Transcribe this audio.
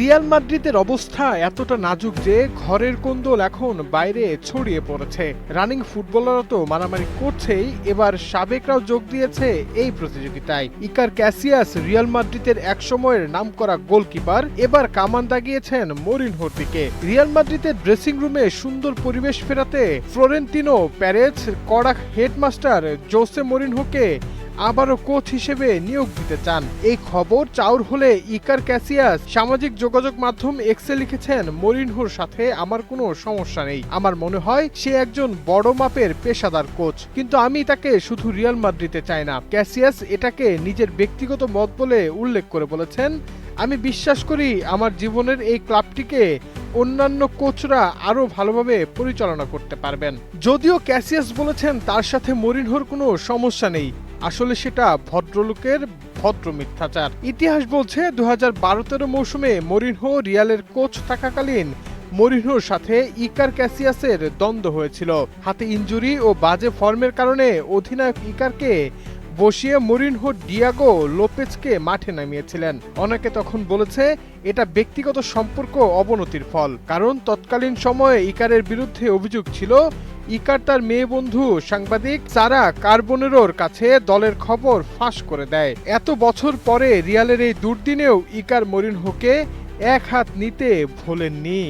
Real মাদ্রিদের অবস্থা এতটা নাজুক যে ঘরের কোন্দল এখন বাইরে ছড়িয়ে পড়েছে। রানিং ফুটবলাররা তো মারামারি করছেই, এবার সাবেকরাও যোগ দিয়েছে এই প্রতিযোগিতায়। ইকার ক্যাসিয়াস রিয়াল মাদ্রিদের একসময়ের নামকরা গোলকিপার, এবার কামান দাগিয়েছেন মরিনহোর দিকে। রিয়াল মাদ্রিদের ড্রেসিং রুমে সুন্দর পরিবেশ ফেরাতে ফ্লোরেন্তিনো পেরেজ কড়া হেডমাস্টার জোসে মরিনহোকে আবারও কোচ হিসেবে নিয়োগ দিতে চান। এই খবর চাউর হলে ইকার ক্যাসিয়াস সামাজিক যোগাযোগ মাধ্যম এক্সে লিখেছেন, মরিনহোর সাথে আমার কোনো সমস্যা নেই। আমার মনে হয় সে একজন বড় মাপের পেশাদার কোচ, কিন্তু আমি তাকে শুধু রিয়াল মাদ্রিদে চাই না। ক্যাসিয়াস এটাকে নিজের ব্যক্তিগত মত বলে উল্লেখ করে বলেছেন, আমি বিশ্বাস করি আমার জীবনের এই ক্লাবটিকে অন্যান্য কোচরা আরো ভালোভাবে পরিচালনা করতে পারবেন। যদিও ক্যাসিয়াস বলেছেন তার সাথে মরিনহোর কোনো সমস্যা নেই, আসলে সেটা ভদ্রলোকের ভদ্র মিথ্যাচার। ইতিহাস বলছে 2012-13 মৌসুমে মরিনহো রিয়ালের কোচ থাকাকালীন মরিনহোর সাথে ইকার ক্যাসিয়াসের দ্বন্দ্ব হয়েছিল। হাতে ইনজুরি ও বাজে ফর্মের কারণে অধিনায়ক ইকারকে বসিয়ে মরিনহো ডিয়াগো লোপেজকে মাঠে নামিয়েছিলেন। অনেকে তখন বলেছে এটা ব্যক্তিগত সম্পর্ক অবনতির ফল, কারণ তৎকালীন সময়ে ইকারের বিরুদ্ধে অভিযোগ ছিল ইকার তার মেয়ে বন্ধু সাংবাদিক সারা কার্বোনেরোর কাছে দলের খবর ফাঁস করে দেয়। এত বছর পরে রিয়ালের এই দুর্দিনেও ইকার মরিনহোকে এক হাত নিতে ভোলেননি।